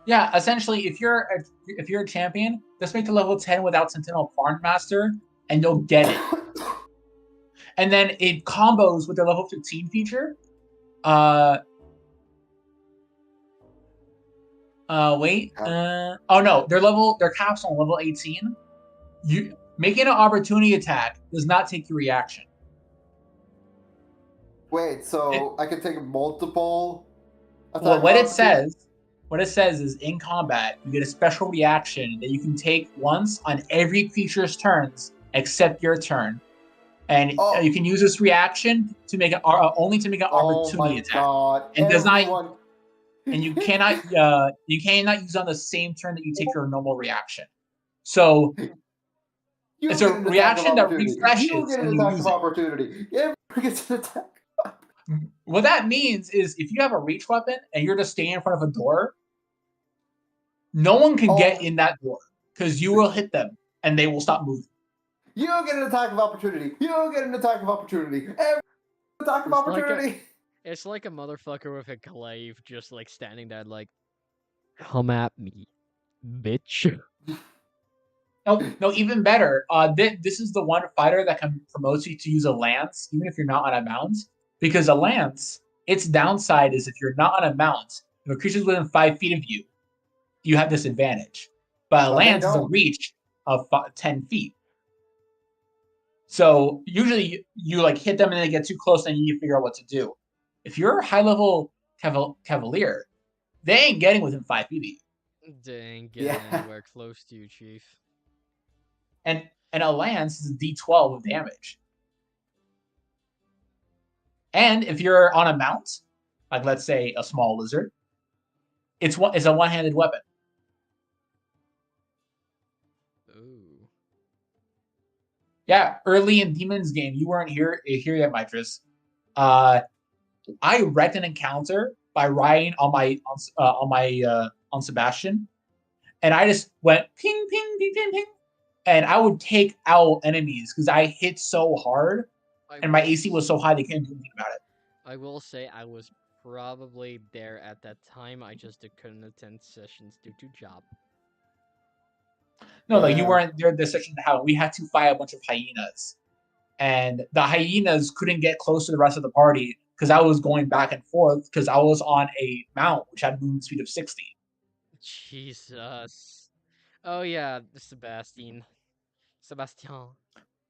Speaker 4: Yeah, essentially, if you're a champion, just make the level 10 without Sentinel Farm Master, and you'll get it. And then it combos with their level 15 feature. Wait. Oh no, their caps on level 18. You making an opportunity attack does not take your reaction.
Speaker 1: Wait, so I can take multiple.
Speaker 4: Well, what it says is in combat, you get a special reaction that you can take once on every creature's turns except your turn, and you can use this reaction to make only to make an opportunity attack.
Speaker 1: God.
Speaker 4: And does not. And you cannot use on the same turn that you take your normal reaction. So it's a reaction that refreshes when you use it.
Speaker 1: Opportunity. Yeah, gets an attack.
Speaker 4: What that means is if you have a reach weapon and you're just standing in front of a door, no one can get in that door because you will hit them and they will stop moving.
Speaker 1: You don't get an attack of opportunity. Every attack of opportunity.
Speaker 2: It's like a motherfucker with a glaive just like standing there like, come at me, bitch.
Speaker 4: No, even better. This is the one fighter that can promote you to use a lance, even if you're not on a mount. Because a lance, its downside is if you're not on a mount, if a creature's within 5 feet of you, you have disadvantage. But a lance is a reach of 10 feet. So usually you like hit them and they get too close and you need to figure out what to do. If you're a high-level Cavalier, they ain't getting within 5 feet of you.
Speaker 2: They ain't getting anywhere close to you, Chief.
Speaker 4: And a lance is a D12 of damage. And if you're on a mount, like let's say a small lizard, it's a one-handed weapon.
Speaker 2: Ooh.
Speaker 4: Yeah, early in Demon's game, you weren't here yet, Mitris. I wrecked an encounter by riding on Sebastian, and I just went ping ping ping ping ping, and I would take out enemies because I hit so hard, and my AC was so high they couldn't do anything about it.
Speaker 2: I will say I was probably there at that time. I just couldn't attend sessions due to job.
Speaker 4: No, like you weren't there this section. How we had to fight a bunch of hyenas, and the hyenas couldn't get close to the rest of the party because I was going back and forth because I was on a mount which had movement speed of 60.
Speaker 2: Jesus. Oh yeah, Sebastian.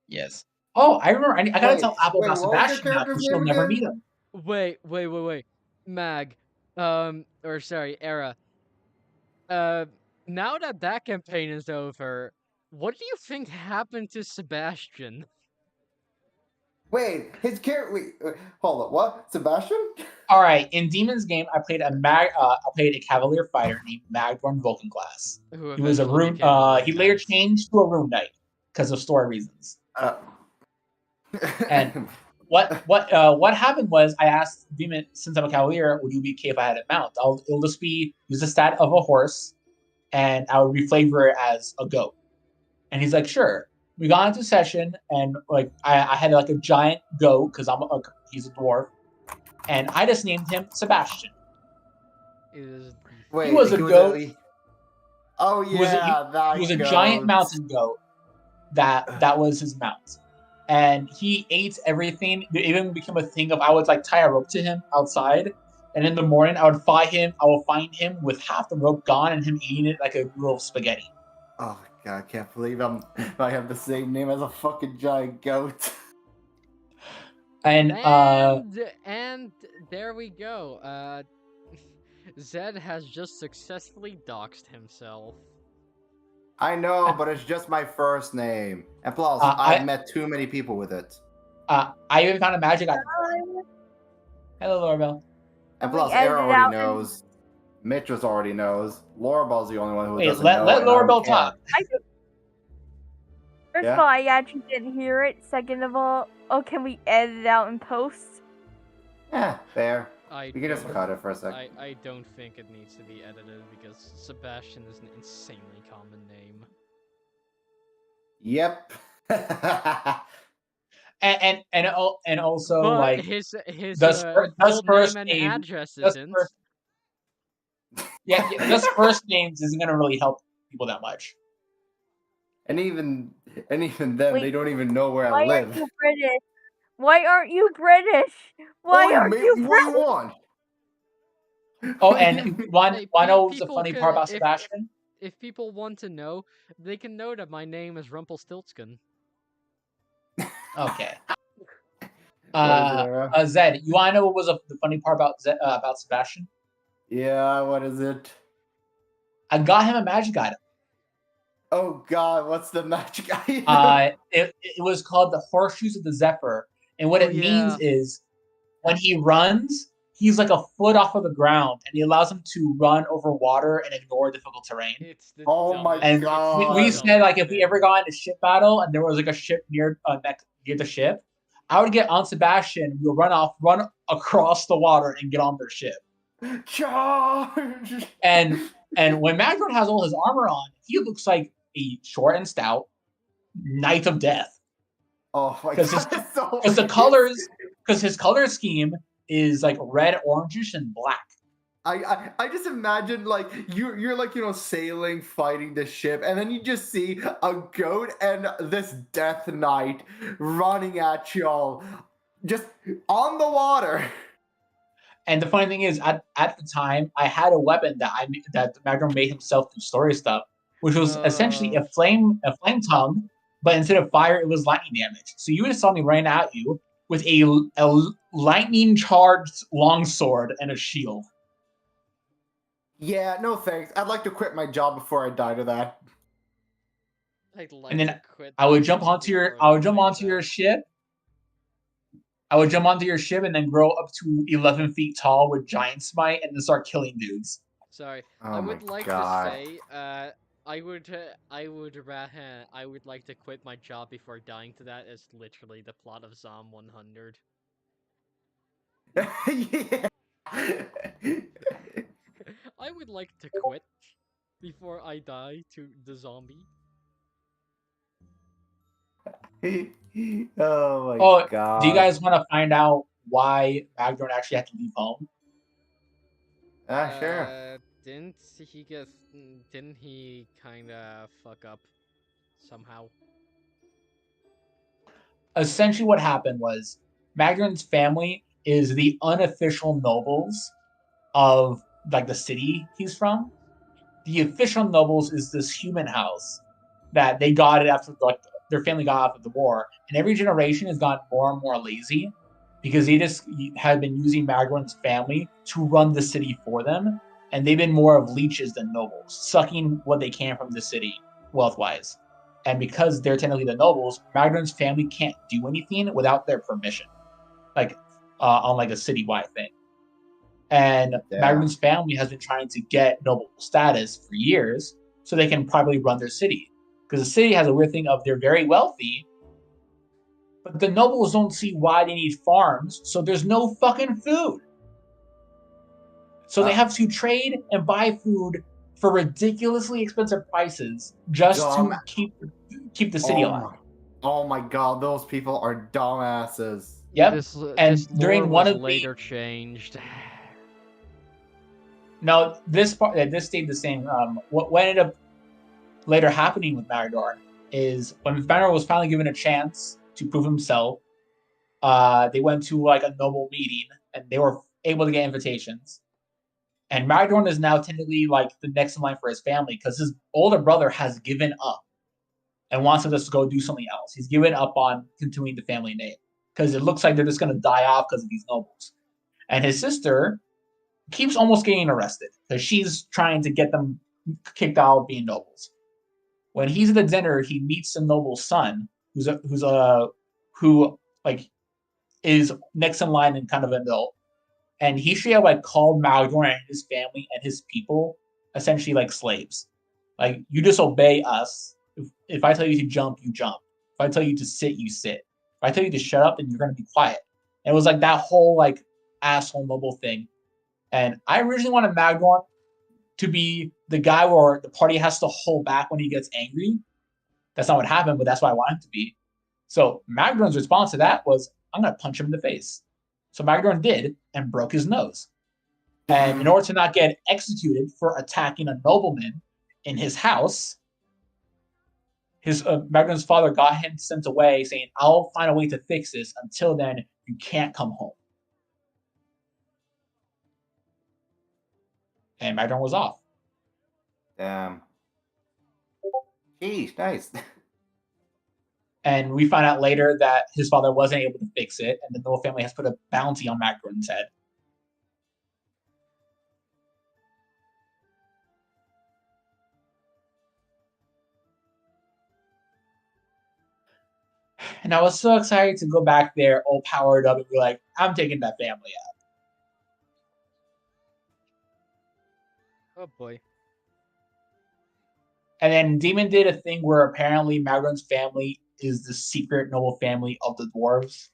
Speaker 4: Yes. Oh, I remember. I gotta tell Apple about Sebastian now because she'll never meet him.
Speaker 2: Wait. Mag. Or sorry, Era. Now that campaign is over, what do you think happened to Sebastian?
Speaker 1: Wait, his character. Wait, hold up. What? Sebastian?
Speaker 4: All right. In Demon's game, I played a Cavalier fighter named Magdorn Vulcanglass. He was a rune. He later changed to a rune knight because of story reasons. And what happened was I asked Demon, since I'm a cavalier, would you be okay if I had a mount? It'll just be use the stat of a horse, and I would reflavor it as a goat. And he's like, sure. We got into session, and like I had like a giant goat because he's a dwarf, and I just named him Sebastian.
Speaker 1: Wait,
Speaker 4: He was a goat.
Speaker 1: Oh yeah,
Speaker 4: he was a giant mountain goat. That was his mount, and he ate everything. It even became a thing of I would like tie a rope to him outside, and in the morning I would find him with half the rope gone and him eating it like a little spaghetti.
Speaker 1: Oh my god, I can't believe I have the same name as a fucking giant goat.
Speaker 2: And there we go. Zed has just successfully doxed himself.
Speaker 1: I know, but it's just my first name. And plus, I've met too many people with it.
Speaker 4: I even found a magic item. Hello, Lorabelle.
Speaker 1: And plus, Air already knows. Mitras already knows. Lorabelle's the only one who doesn't know.
Speaker 4: Let Lorabelle talk.
Speaker 3: First of all, I actually didn't hear it. Second of all, can we edit it out in post?
Speaker 1: Yeah, fair. You can just cut it for a sec.
Speaker 2: I don't think it needs to be edited because Sebastian is an insanely common name.
Speaker 1: Yep.
Speaker 4: and also
Speaker 2: but
Speaker 4: like
Speaker 2: his
Speaker 4: does first
Speaker 2: name and
Speaker 4: name
Speaker 2: address isn't.
Speaker 4: Just first names isn't gonna really help people that much.
Speaker 1: And even then, they don't even know where
Speaker 3: Why
Speaker 1: I live.
Speaker 3: aren't you British? Why aren't you British? Why aren't you British?
Speaker 1: What do you want?
Speaker 4: Oh, and one know the funny part about
Speaker 2: if,
Speaker 4: Sebastian?
Speaker 2: If people want to know, they can know that my name is Rumpelstiltskin.
Speaker 4: Okay. Zed, you want to know what was the funny part about Sebastian?
Speaker 1: Yeah, what is it?
Speaker 4: I got him a magic item.
Speaker 1: Oh god, what's the magic item?
Speaker 4: It was called the Horseshoes of the Zephyr. And what it means is when he runs, he's like a foot off of the ground, and he allows him to run over water and ignore difficult terrain.
Speaker 1: Oh my god.
Speaker 4: We said like if we ever got in a ship battle and there was like a ship near the ship, I would get on Sebastian, we'll run across the water and get on their ship.
Speaker 1: Charge!
Speaker 4: And when Magron has all his armor on, he looks like a short and stout Knight of Death.
Speaker 1: Oh my god!
Speaker 4: Because his color scheme is like red, orangish, and black.
Speaker 1: I just imagine like you're like sailing, fighting the ship, and then you just see a goat and this death knight running at y'all, just on the water.
Speaker 4: And the funny thing is, at the time, I had a weapon that Magron made himself through story stuff, which was essentially a flame tongue, but instead of fire, it was lightning damage. So you just saw me running at you with a lightning charged longsword and a shield.
Speaker 1: Yeah, no thanks. I'd like to quit my job before I die to that.
Speaker 4: And then I would jump onto your ship. I would jump onto your ship and then grow up to 11 feet tall with giant smite and then start killing dudes.
Speaker 2: Sorry,
Speaker 1: oh
Speaker 2: I would like to say, I would like to quit my job before dying to that as literally the plot of Zom 100.
Speaker 1: Yeah.
Speaker 2: I would like to quit before I die to the zombie.
Speaker 1: Oh my god.
Speaker 4: Do you guys want to find out why Magron actually had to leave home?
Speaker 1: Sure.
Speaker 2: Didn't he kind of fuck up somehow?
Speaker 4: Essentially what happened was Magron's family is the unofficial nobles of like the city he's from. The official nobles is this human house that they got it after like their family got after the war, and every generation has gotten more and more lazy because they just have been using Magron's family to run the city for them, and they've been more of leeches than nobles, sucking what they can from the city wealth-wise. And because they're technically the nobles, Magron's family can't do anything without their permission, like on like a citywide thing. And Magron's family has been trying to get noble status for years so they can probably run their city. Because the city has a weird thing of they're very wealthy, But the nobles don't see why they need farms, so there's no fucking food. So they have to trade and buy food for ridiculously expensive prices just to keep the city alive.
Speaker 1: Oh my god, those people are dumbasses.
Speaker 4: Yep. And
Speaker 2: this
Speaker 4: during
Speaker 2: lore
Speaker 4: one
Speaker 2: was
Speaker 4: of
Speaker 2: later changed.
Speaker 4: No, this stayed the same. What ended up later happening with Marador is when Marador was finally given a chance to prove himself, they went to like a noble meeting and they were able to get invitations. And Marador is now technically like the next in line for his family because his older brother has given up and wants him to just go do something else. He's given up on continuing the family name because it looks like they're just going to die off because of these nobles. And his sister keeps almost getting arrested because she's trying to get them kicked out of being nobles. When he's at the dinner, he meets the noble's son, who like is next in line and kind of an adult, and he straight up like called Marador and his family and his people essentially like slaves. Like, you disobey us. If I tell you to jump, you jump. If I tell you to sit, you sit. If I tell you to shut up, then you're gonna be quiet. And it was like that whole like asshole noble thing. And I originally wanted Marador to be the guy where the party has to hold back when he gets angry. That's not what happened, but that's what I want him to be. So Marador's response to that was, I'm going to punch him in the face. So Marador did and broke his nose. And in order to not get executed for attacking a nobleman in his house, Marador's father got him sent away saying, I'll find a way to fix this. Until then, you can't come home. And Marador was off.
Speaker 1: Damn. Jeez, nice.
Speaker 4: And we find out later that his father wasn't able to fix it, and the noble family has put a bounty on Marador's head. And I was so excited to go back there, all powered up, and be like, I'm taking that family out.
Speaker 2: Oh boy.
Speaker 4: And then Demon did a thing where apparently Marador's family is the secret noble family of the dwarves,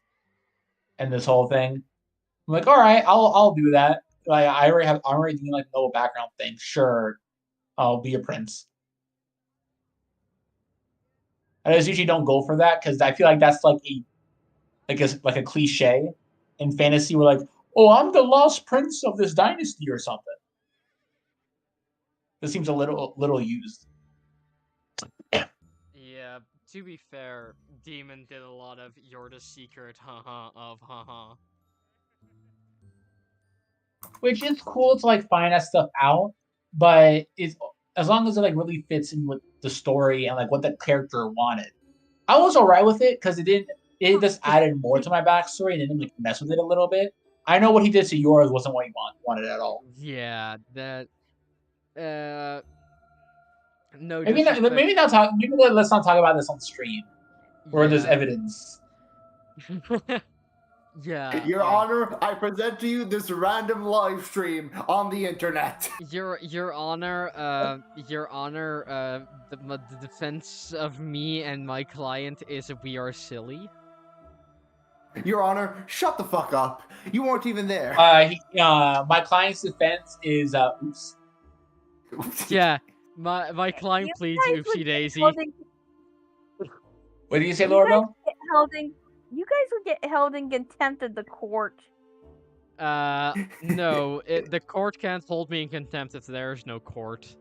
Speaker 4: and this whole thing. I'm like, all right, I'll do that. Like, I'm already doing like noble background thing. Sure, I'll be a prince. I just usually don't go for that because I feel like that's like a cliche in fantasy. We're like, oh, I'm the lost prince of this dynasty or something. This seems a little used.
Speaker 2: Yeah, to be fair, Demon did a lot of you're the secret haha.
Speaker 4: Which is cool to like find that stuff out, but it's as long as it like really fits in with the story and like what the character wanted. I was alright with it because it just added more to my backstory and didn't like mess with it a little bit. I know what he did to yours wasn't what he wanted at all.
Speaker 2: Yeah, that no
Speaker 4: Maybe let's not talk about this on stream where there's evidence.
Speaker 2: Yeah.
Speaker 1: Your Honor, I present to you this random live stream on the internet.
Speaker 2: Your Honor, the defense of me and my client is we are silly.
Speaker 1: Your Honor, shut the fuck up. You weren't even there.
Speaker 4: My client's defense is oops.
Speaker 2: Yeah, my client pleads oopsie daisy.
Speaker 4: What did you say, Lorabelle?
Speaker 3: You guys would get held in contempt of the court.
Speaker 2: No, the court can't hold me in contempt if there's no court.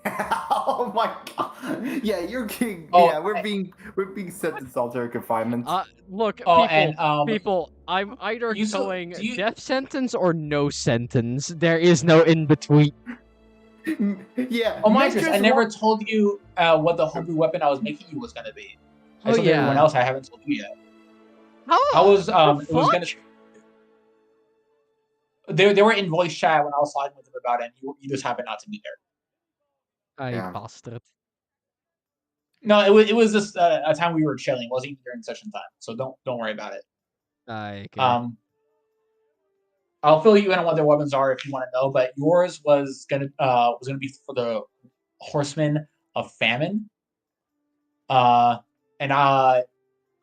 Speaker 1: Oh my god! Yeah, you're king.
Speaker 4: Oh,
Speaker 1: yeah, we're being sent to solitary confinement.
Speaker 2: Look, people, I'm either going death sentence or no sentence. There is no in between.
Speaker 1: Yeah.
Speaker 4: Oh my goodness! I never told you what the homebrew weapon I was making you was gonna be. I told everyone else I haven't told you yet.
Speaker 2: How?
Speaker 4: I was it was gonna. They were in voice chat when I was talking with them about it, and you just happened not to be there.
Speaker 2: Bastard.
Speaker 4: No, it was just a time we were chilling. It wasn't even during session time, so don't worry about it. I'll fill you in on what their weapons are if you want to know. But yours was gonna be for the Horsemen of Famine. And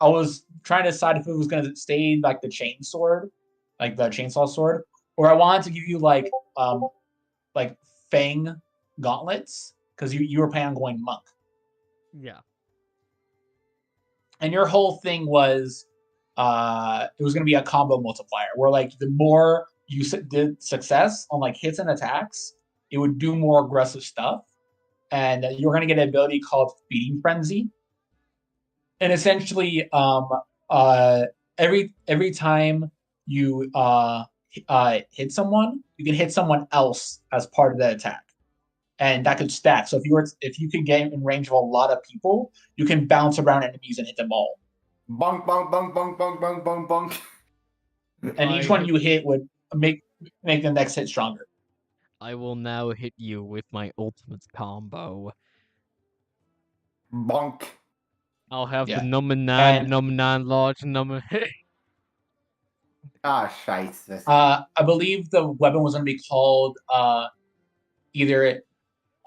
Speaker 4: was trying to decide if it was gonna stay like the chain sword, like the chainsaw sword, or I wanted to give you like fang gauntlets because you were planning on going monk,
Speaker 2: Yeah.
Speaker 4: and your whole thing was it was gonna be a combo multiplier where like the more you did success on like hits and attacks, it would do more aggressive stuff, and you're gonna get an ability called Feeding Frenzy, and essentially every time you hit someone, you can hit someone else as part of the attack, and that could stack. So if you can get in range of a lot of people, you can bounce around enemies and hit them all.
Speaker 1: Bonk, bonk, bonk, bonk, bonk, bonk, bonk, bonk.
Speaker 4: And each one you hit would make the next hit stronger.
Speaker 2: I will now hit you with my ultimate combo.
Speaker 1: Bonk.
Speaker 2: I'll have
Speaker 4: Yeah.
Speaker 2: the number 9,
Speaker 4: And-
Speaker 2: the number 9 large, number.
Speaker 1: Ah, scheiße.
Speaker 4: I believe the weapon was going to be called either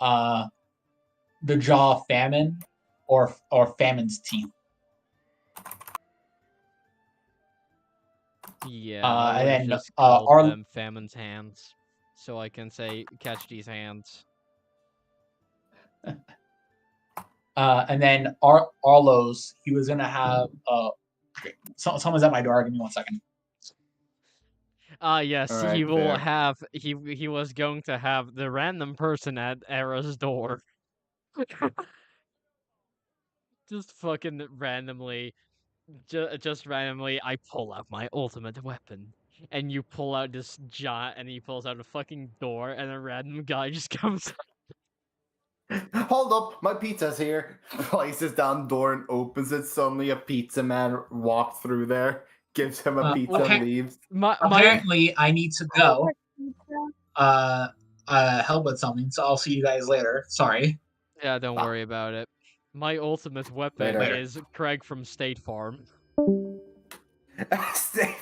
Speaker 4: the Jaw of Famine or Famine's Teeth.
Speaker 2: Yeah, I
Speaker 4: and
Speaker 2: would
Speaker 4: then
Speaker 2: just call
Speaker 4: our
Speaker 2: them Famine's hands, so I can say catch these hands.
Speaker 4: and then Arlo's, he was gonna have someone's at my door. Give me 1 second.
Speaker 2: Yes,
Speaker 1: Alright,
Speaker 2: he will
Speaker 1: fair.
Speaker 2: have. He was going to have the random person at Era's door. Just fucking randomly, just randomly, I pull out my ultimate weapon, and you pull out this giant, and he pulls out a fucking door, and a random guy just comes.
Speaker 1: Hold up, my pizza's here. Places down the door and opens it. Suddenly, a pizza man walks through there, gives him a pizza,
Speaker 4: okay.
Speaker 1: and leaves.
Speaker 2: My
Speaker 4: Apparently, I need to go. Help with something, so I'll see you guys later. Sorry.
Speaker 2: yeah, don't
Speaker 1: Ah.
Speaker 2: worry about it. My ultimate weapon
Speaker 1: Later.
Speaker 2: is Craig from State Farm.
Speaker 1: Stay.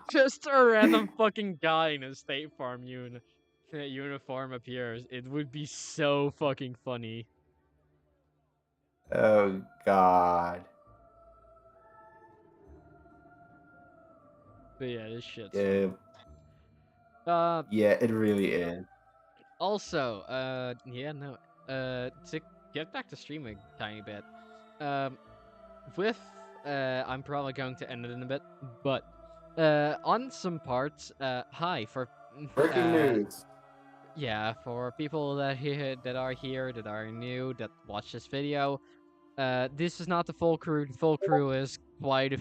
Speaker 2: Just a random fucking guy in a State Farm uniform appears. It would be so fucking funny.
Speaker 1: Oh God.
Speaker 2: But yeah, this shit's
Speaker 1: Yeah,
Speaker 2: fun.
Speaker 1: yeah, it really is.
Speaker 2: Also, to get back to streaming a tiny bit, I'm probably going to end it in a bit, but, on some parts, hi, for,
Speaker 1: Breaking news.
Speaker 2: yeah, for people that are new, that watch this video, this is not the full crew. The full crew is quite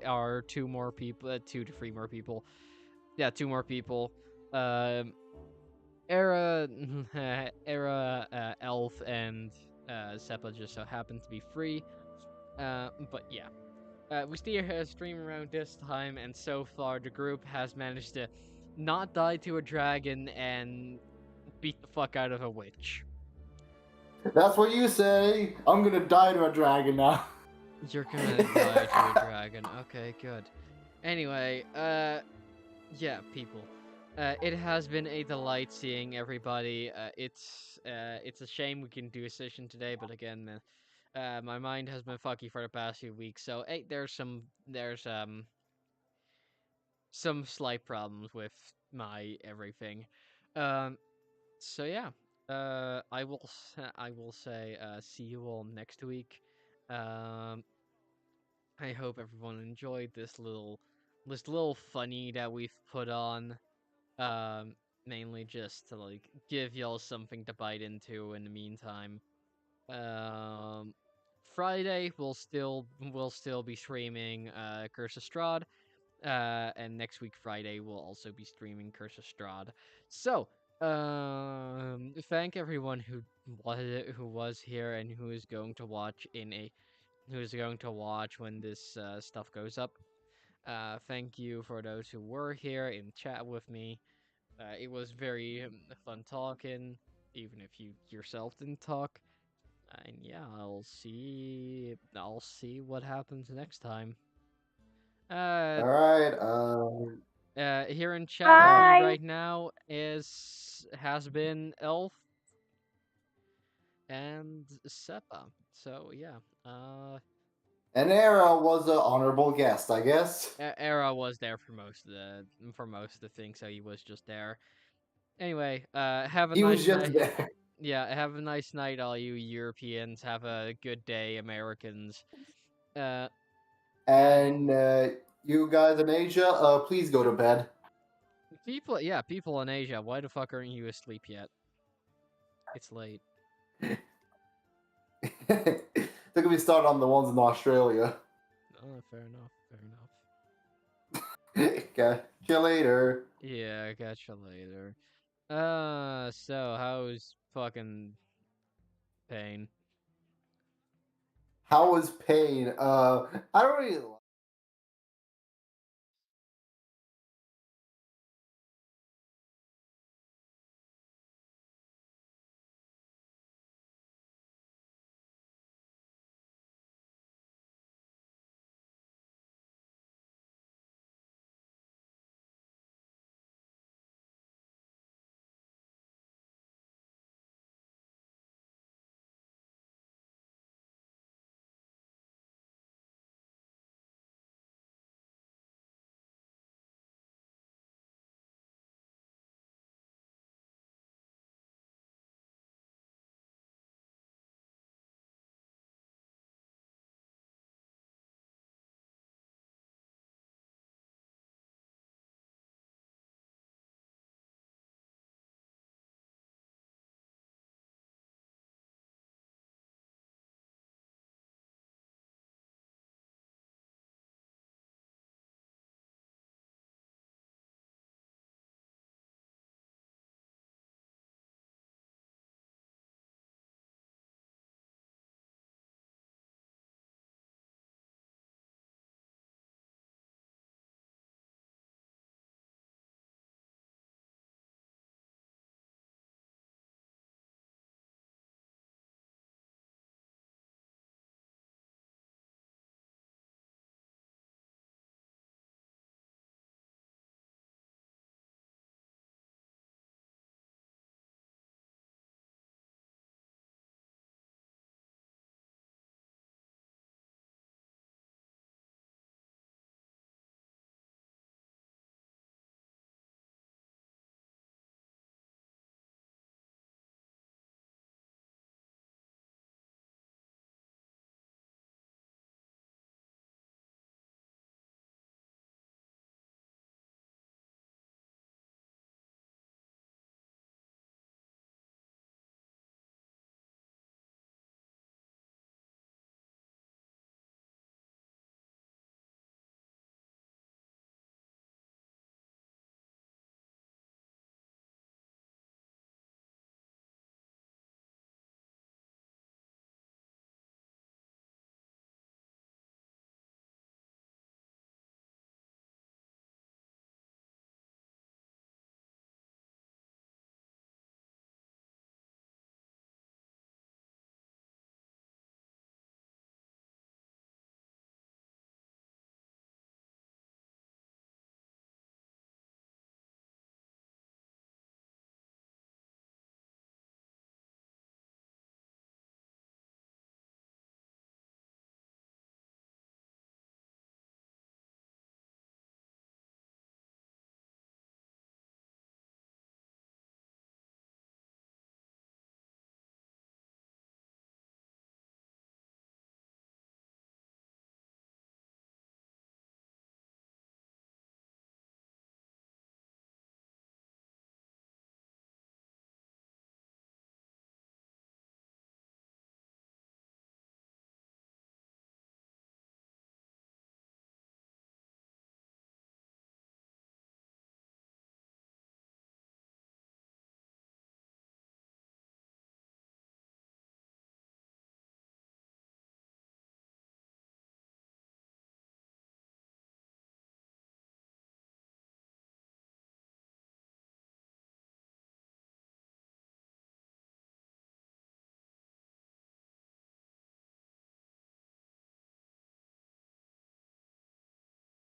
Speaker 2: are 2 more people, 2 to 3 more people. Yeah, 2 more people. Era, Elf, and Sepaa just so happen to be free. But yeah. We still stream around this time, and so far the group has managed to not die to a dragon and beat the fuck out of a witch.
Speaker 1: That's what you say. I'm gonna die to a dragon now.
Speaker 2: You're gonna die to a dragon. Okay, good. Anyway, yeah, people. It has been a delight seeing everybody. It's a shame we can do a session today, but again, man, my mind has been fucky for the past few weeks. So hey, there's some slight problems with my everything. So yeah. I will say see you all next week. I hope everyone enjoyed this little funny that we've put on. Mainly just to like give y'all something to bite into in the meantime. Um, Friday we'll still be streaming Curse of Strahd. And next week Friday we'll also be streaming Curse of Strahd. So, thank everyone who was here and who is going to watch when this stuff goes up. Thank you for those who were here in chat with me. It was very fun talking, even if you yourself didn't talk. And yeah, I'll see what happens next time.
Speaker 1: All right.
Speaker 2: Here in chat with
Speaker 3: Bye.
Speaker 2: me right now has been Elf and Sepaa. So yeah,
Speaker 1: And Era was an honorable guest, I guess.
Speaker 2: Era was there for most of the thing, so he was just there. Anyway, have a
Speaker 1: He was
Speaker 2: nice
Speaker 1: just
Speaker 2: night.
Speaker 1: there.
Speaker 2: Yeah, have a nice night, all you Europeans. Have a good day, Americans. Uh,
Speaker 1: And you guys in Asia, please go to bed.
Speaker 2: people in Asia. Why the fuck aren't you asleep yet? It's late.
Speaker 1: They're gonna be started on the ones in Australia.
Speaker 2: Oh, fair enough. Fair enough.
Speaker 1: Catch you later.
Speaker 2: Yeah, catch you later. So how's fucking pain?
Speaker 1: How was Pain? I don't really